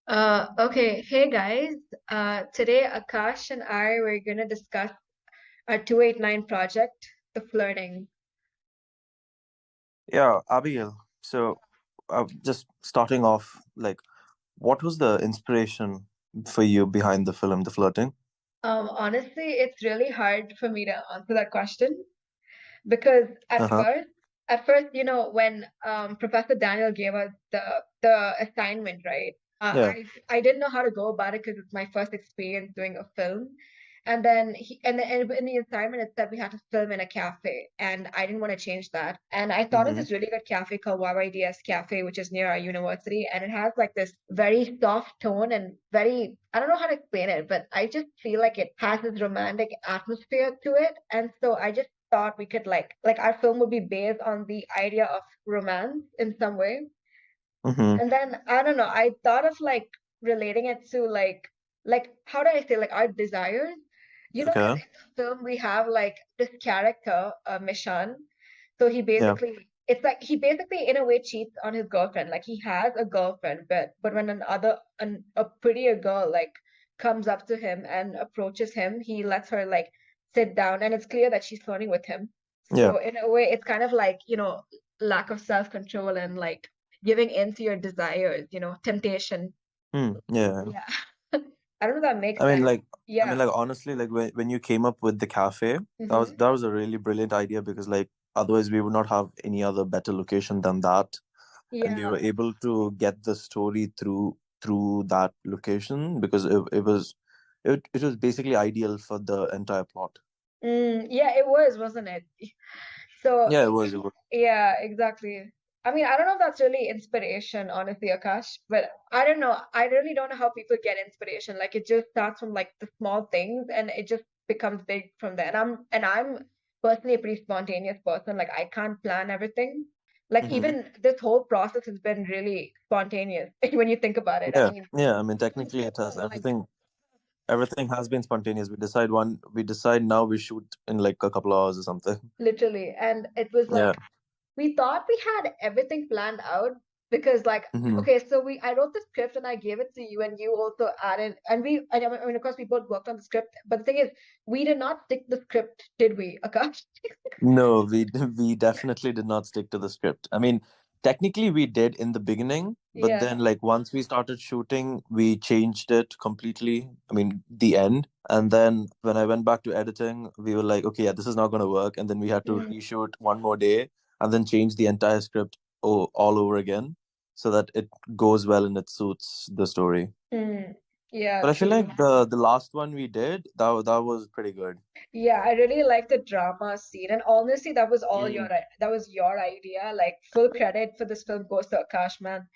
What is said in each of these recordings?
Okay, hey guys. Today Akash and I were gonna discuss our 289 project, the flirting. Yeah, Abigail. So, just starting off, what was the inspiration for you behind the film, The Flirting? Honestly, it's really hard for me to answer that question because Uh-huh. when Professor Daniel gave us the assignment, right? Yeah. I didn't know how to go about it because it's my first experience doing a film. And then in the assignment it said we had to film in a cafe, and I didn't want to change that. And I thought of Mm-hmm. this really good cafe called YYDS Cafe, which is near our university, and it has like this very soft tone and very, I don't know how to explain it, but I just feel like it has this romantic atmosphere to it. And so I just thought we could like our film would be based on the idea of romance in some way. Mm-hmm. And then I don't know, I thought of like relating it to like how do I say, like our desires. In Okay. the film we have like this character, Mishan. So Yeah. he basically in a way cheats on his girlfriend. Like he has a girlfriend, but when a prettier girl like comes up to him and approaches him, he lets her like sit down, and it's clear that she's flirting with him. Yeah. So in a way, it's kind of like, lack of self-control and like giving in to your desires, temptation. Yeah. Yeah. I don't know if that makes I mean, sense. like, Yeah. honestly, like when you came up with the cafe, Hmm. that was a really brilliant idea because, like, otherwise we would not have any other better location than that, and we were Yeah. able to get the story through that location because it was basically ideal for the entire plot. Yeah, it was, wasn't it? So, Yeah, it was. It was. yeah, exactly. I mean, I don't know if that's really inspiration, honestly, Akash, but I don't know. I really don't know how people get inspiration. Like it just starts from like the small things and it just becomes big from there. And I'm personally a pretty spontaneous person. Like I can't plan everything. Like Hmm. even this whole process has been really spontaneous when you think about it. I Yeah, mean, yeah. I mean, the technically, it script, has oh my everything has been spontaneous. We decide now we shoot in like a couple hours or something. literally. And it was Yeah. like we thought we had everything planned out because like Hmm. okay, so we I wrote the script and I gave it to you, and you also added, I mean of course we both worked on the script, but the thing is we did not stick the script, did we, Akash? No, we definitely did not stick to the script. I mean, technically we did in the beginning, but Yeah. then like once we started shooting, we changed it completely. I mean, the end. And then when I went back to editing, we were like, okay, yeah, this is not going to work. And then we had to Mhm. reshoot one more day and then change the entire script all over again so that it goes well and it suits the story. Mm. Yeah, But I feel true. like the last one we did, that was pretty good. Yeah, I really like the drama scene, and honestly that was your idea. Like full credit for this film goes to Akash, man.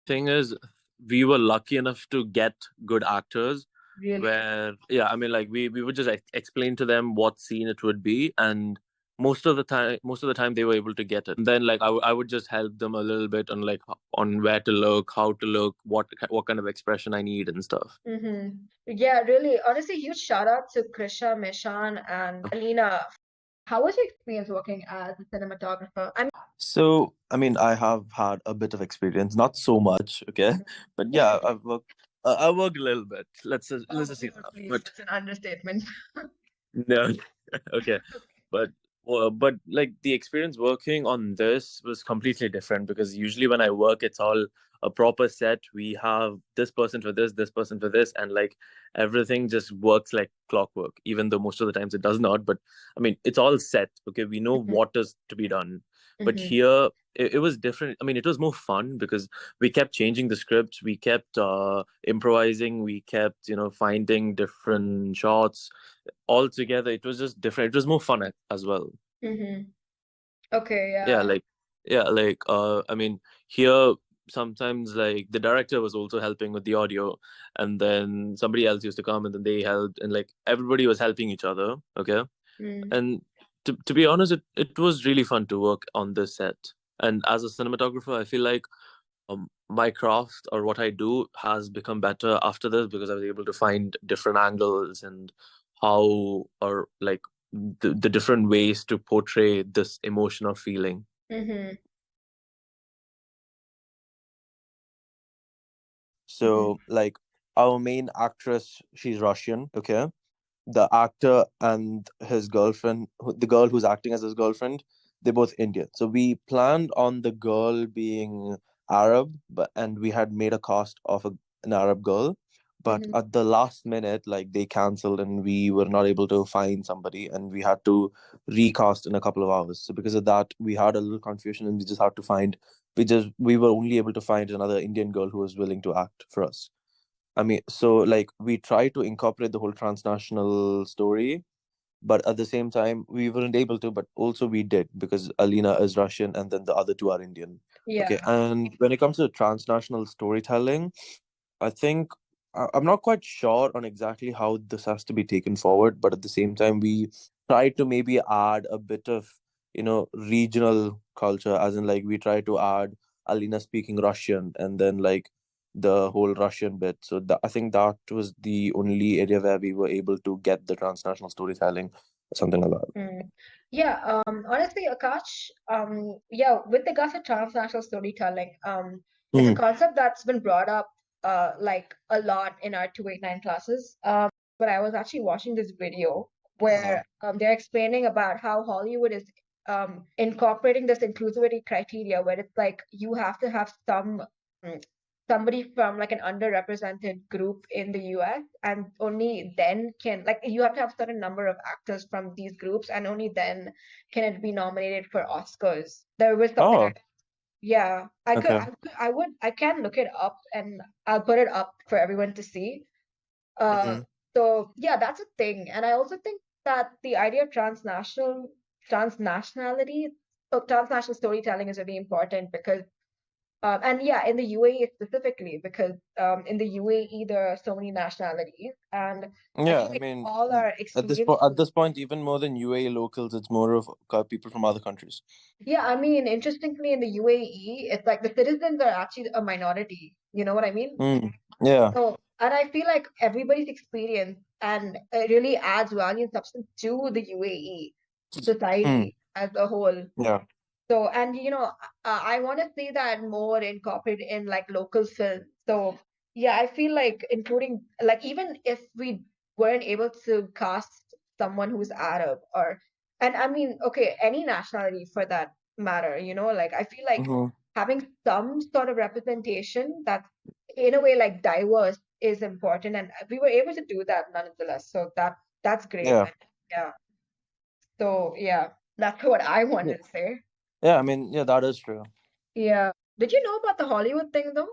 Thing is, we were lucky enough to get good actors Really. where, yeah, I mean, like we would just explain to them what scene it would be, and most of the time they were able to get it. And then like I would just help them a little bit on like on where to look, how to look, what kind of expression I need and stuff. Yeah, really. Honestly, huge shout out to Krisha, Mishan, and Alina. How was your experience working as a cinematographer? I So, I mean, I have had a bit of experience, not so much, okay, but yeah, mean, I worked a little bit. Let's oh, just say dude, that. please, But that's an understatement. no, okay, but but like the experience working on this was completely different because usually when I work, it's all a proper set. We have this person for this person for this, and like everything just works like clockwork. Even though most of the times it does not, but I mean it's all set. Okay, we know Mhm, what is to be done. But mhm, here it was different. I mean, it was more fun because we kept changing the scripts, we kept improvising, we kept finding different shots altogether. It was just different. It was more fun as well. mhm. Okay, Yeah, yeah. I mean, here sometimes like the director was also helping with the audio, and then somebody else used to come and then they helped, and like everybody was helping each other. Okay. Mm, And to be honest, it was really fun to work on this set. And as a cinematographer, I feel like my craft or what I do has become better after this because I was able to find different angles and how or like the different ways to portray this emotion or feeling. mhm. Hmm. So like our main actress, she's Russian, okay? The actor and his girlfriend, the girl who's acting as his girlfriend, they're both Indian. So we planned on the girl being Arab, but and we had made a cast of an Arab girl. But Hmm. at the last minute, like they cancelled and we were not able to find somebody and we had to recast in a couple of hours. So because of that, we had a little confusion and we just had to find we were only able to find another Indian girl who was willing to act for us. I mean, so like we try to incorporate the whole transnational story, but at the same time, we weren't able to, but also we did because Alina is Russian and then the other two are Indian. Okay. Yeah. And when it comes to transnational storytelling, I think I'm not quite sure on exactly how this has to be taken forward, but at the same time, we try to maybe add a bit of, regional culture, as in like we try to add Alina speaking Russian and then like the whole Russian bit. So I think that was the only area where we were able to get the transnational storytelling or something like that. Mm. Yeah, honestly, Akash, yeah, with regards to transnational storytelling, it's a Mm. concept that's been brought up like a lot in our 289 classes. But I was actually watching this video Uh-huh. where they're explaining about how Hollywood is incorporating this inclusivity criteria where it's like you have to have mm, somebody from like an underrepresented group in the US, and only then can like you have to have certain number of actors from these groups, and only then can it be nominated for Oscars. There was something Oh, like, yeah, okay. I can look it up and I'll put it up for everyone to see. Uh, Mm-hmm. so yeah, that's a thing. And I also think that the idea of transnationality, transnational storytelling is really important because and yeah, in the UAE specifically, because in the UAE there are so many nationalities, and I Yeah, feel I like mean, all our at experiences. this point, even more than UAE locals, it's more of people from other countries. Yeah, I mean, interestingly, in the UAE, it's like the citizens are actually a minority. You know what I mean? Mm. Yeah. So, and I feel like everybody's experience and it really adds value and substance to the UAE Mm. society as a whole. Yeah. So, and I want to see that more incorporated in like local film. So, yeah, I feel like including like even if we weren't able to cast someone who's Arab or, and I mean, okay, any nationality for that matter, like I feel like Hmm. having some sort of representation that's in a way like diverse is important, and we were able to do that nonetheless. So that's great. Yeah. And yeah, so yeah, that's what I Yeah. wanted to say. Yeah. I mean, yeah, that is true. Yeah. Did you know about the Hollywood thing though?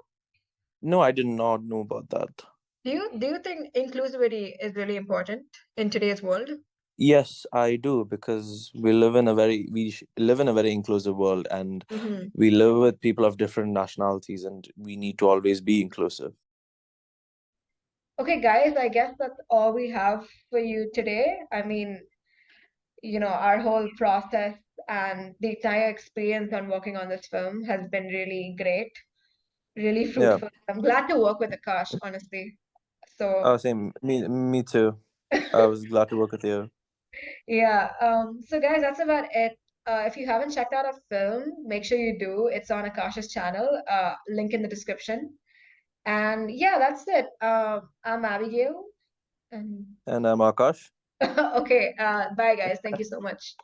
No, I did not know about that. Do you think inclusivity is really important in today's world? Yes, I do because we live in a very inclusive world, and Hmm. we live with people of different nationalities, and we need to always be inclusive. Okay, guys, I guess that's all we have for you today. I mean, our whole process and the entire experience on working on this film has been really great, really Yeah. fruitful. I'm glad to work with Akash, honestly. So, Same. Me too. I was glad to work with you. yeah. So guys, that's about it. If you haven't checked out our film, make sure you do. It's on Akash's channel. Link in the description. And yeah, that's it. I'm Abigail. And And I'm Akash. okay, bye guys. Thank you so much.